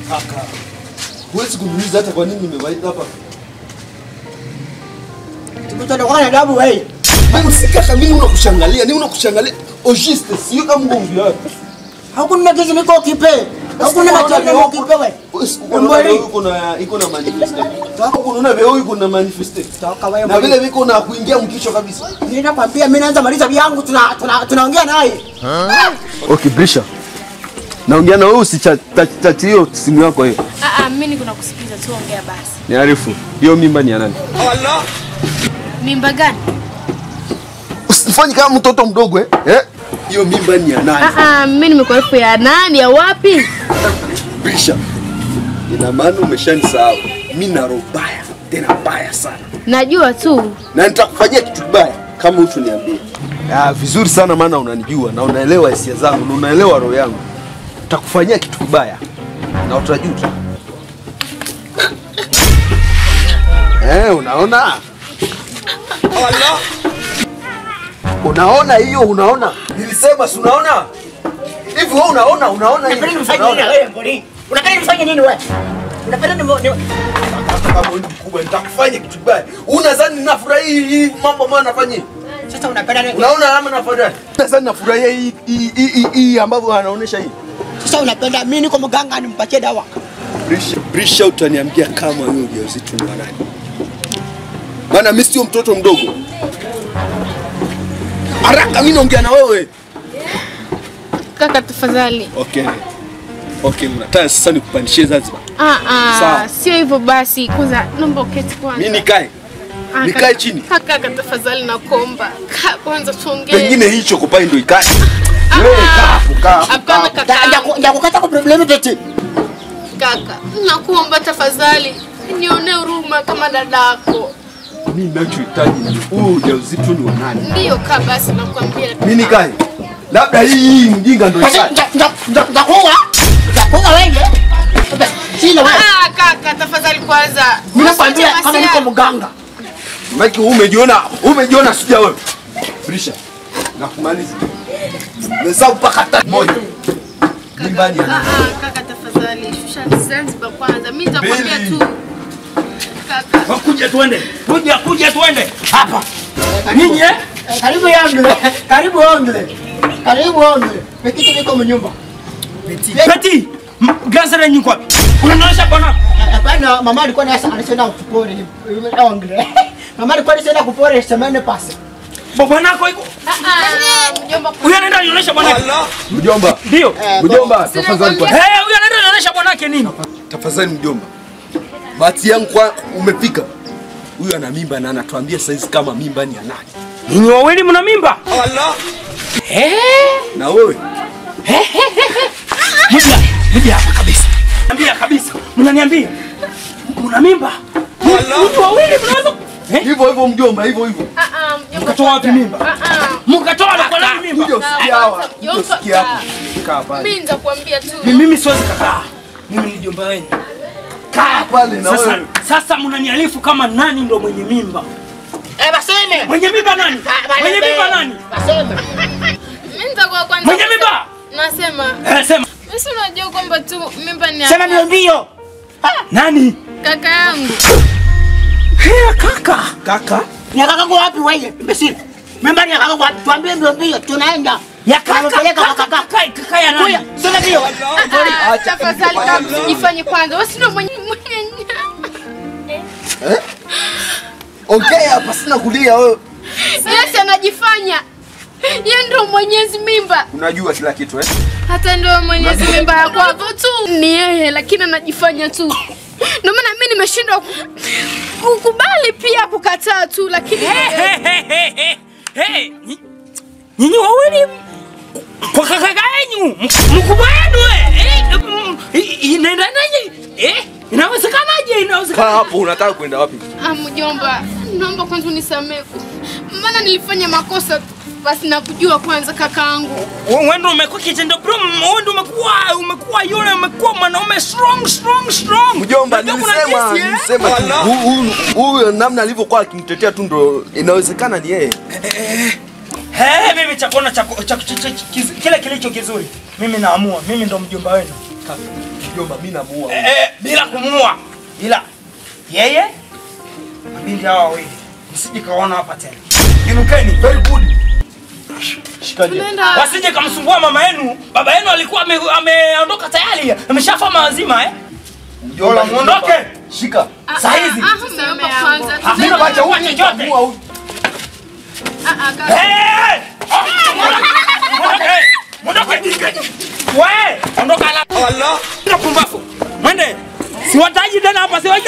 Kaka. Huwezi kuniuliza hata kwa nini nimewaita hapa. Tumetoka kwa adabu wewe. Mimi sikaka mimi unakushangalia, ni unakushangalia. Ogiste sio kama ngombe wapi. Hakuna kitu niko kipe. Hakuna matendo niko kipe wewe. Iko na manifeste. Tako kunaona wewe iko na manifeste. Na vile viko na kuingia mkicho kabisa. Ninakwambia mimi naanza maliza vyangu tunaongea naye. Okay, Brisha. Naongea na wewe usichat hiyo simu yako hiyo. Mimi niko nakusikiza tu, ongea basi. Niarifu. Hiyo mimba ni ya nani? Allah. Mimba gani? Usifanye kama mtoto mdogo hiyo mimba ni ya nani? Mimi nimekuarifu ya nani, ya wapi? Brisha. Ina maana umeshanisahau. Mimi na roho mbaya, tena mbaya sana. Najua tu. Na nitakufanyia kitu kibaya kama utuniambia. Vizuri sana maana unanijua na unaelewa hisia zangu na unaelewa roho yangu. Nitakufanyia kitu kibaya na utajuta. Unaona? Allah. Unaona hiyo, unaona? Nilisema si unaona? Hivi wewe unaona hivi? Unataka nifanye nini wewe? Unapenda kama wewe mkubwa nitakufanya kitu kibaya. Unadhani ninafurahi hii mambo ambayo nafanyia? Sasa unapenda nini? Unaona alama nafurahi. Sasa ninafurahia hii ambavyo anaonesha hii. Sasa unapenda mimi niko mganga nimpatie dawa. Brisha utaniambia kama wewe ujauzito ni nani? Maana mimi sio mtoto mdogo. Haraka mimi naongea na wewe. Kaka tafadhali. Okay, unataka sasa nikupandishie Zanzibar. Sio hivyo basi. Kwanza naomba uketi kwanza. Mimi nikae. Nikae chini. Kaka tafadhali nakuomba. Kwanza tuongee. Pengine hicho kupai ndio ikae. Wewe kaa. Hapana kaka. Njakukata kwa problemu tete. Kaka, nakuomba tafadhali. Nione huruma kama dadako. Mimi ninachohitaji ni ujauzito ni wa nani? Ndio kaka basi nakwambia. Mimi nikae. Labda hii mjinga ndio ikae. Njakuwa wewe. Sina wewe. Kaka tafadhali kwanza. Mimi nakwambia kama niko mganga. Maki umejiona sija wewe. Brisha. Nakumaliza. Nimesahau mpaka tatu moja. Nyumbani yana. Kaka tafadhali. Shusha Zanzibar kwanza. Mimi nitakwambia tu. Kaka. Kuja tuende. Kuja tuende. Hapa. Nini Karibu yangu. Karibu yangu. Pekiti niko mnyumba. Peti. Gazara nyingi wapi? Unaonyesha bwana? Hapana, mama alikuwa anasema kupore hivi. Mama alikuwa anasema kupore semene pasi. Bwana wako yuko? Mjomba. Huyu anaenda kuonyesha bwana wake. Mjomba. Ndio. Mjomba, tafadhali kwa. Huyu anaenda kuonyesha bwana wake nini? Tafadhali mjomba. Bahati yangu kwa umefika. Huyu ana mimba na anatuambia saizi kama mimba ni ya nani. Ninyi wawili mna mimba? Allah. Na wewe? Mjia hapa kabisa. Niambia kabisa. Mnaniambia. Mna mimba? Ninyi wawili mnaweza Hivyo mjomba, hivyo. Mkatoa wapi mimba? Mkatoa na kwa nini mimba? Usikia hawa. Kaa pale. Mimi nitakwambia tu. Mimi siwezi kukaa. Mimi ni mjomba wenu. Kaa pale na wewe. Sasa mnaniarifu kama nani ndo mwenye mimba? Baseme. Mwenye mimba nani? Mwenye mimba nani? Baseme. Mimi nitakuwa kwanza. Mwenye mimba? Nasema. Sema. Mimi unajua kwamba tu mimba ni Sema mbio. Nani? kaka yangu. Kaka? Ni kaka kwa wapi wewe? Imbecile. Mimba ni kaka kwa wapi? Tuambie mbio tunaenda. Ya kaka ya nani? Sema mbio. Tafadhali kaka usifanye kwanza. Wewe sio mwenye Okay, hapa sina kulia wewe. Yes, anajifanya. Yeye ndo mwenyezi mimba. Unajua kila kitu Hata ndo mwenyezi mimba ya kwako tu. Ni yeye lakini anajifanya tu. Ndio maana mimi nimeshindwa kukubali pia kukataa tu lakini Nyinyi wawili kwa kaka yenu mkubwa wenu inaenda nani? Inawezekanaje? Kaa hapo, unataka kwenda wapi? Mjomba, naomba kwanza unisamehe. Maana nilifanya makosa basi na kujua kwanza kakaangu. Wewe ndio umekuwa kitendo bro, wewe ndio umekuwa yule umekuwa mwanaume strong. Mjomba, nilisema huyu namna alivyokuwa akimtetea tu ndio inawezekana ni yeye. Mimi chakona kile kilicho kizuri. Mimi naamua, mimi ndo mjomba wenu. Mjomba mimi namuua. Bila kumuua. Ila yeye mabinti hawa wawili msije kaona hapa tena. Inukeni, very good. Shikaje. Wasije kamsumbua mama yenu. Baba yenu alikuwa ameondoka tayari. Ameshafa mazima Mjomba muondoke. Shika. Saa hizi. Mimi nabacha huyu chochote. Ondoka la. Allah. Pumbafu. Mwende. Siwataji tena hapa, siwataji.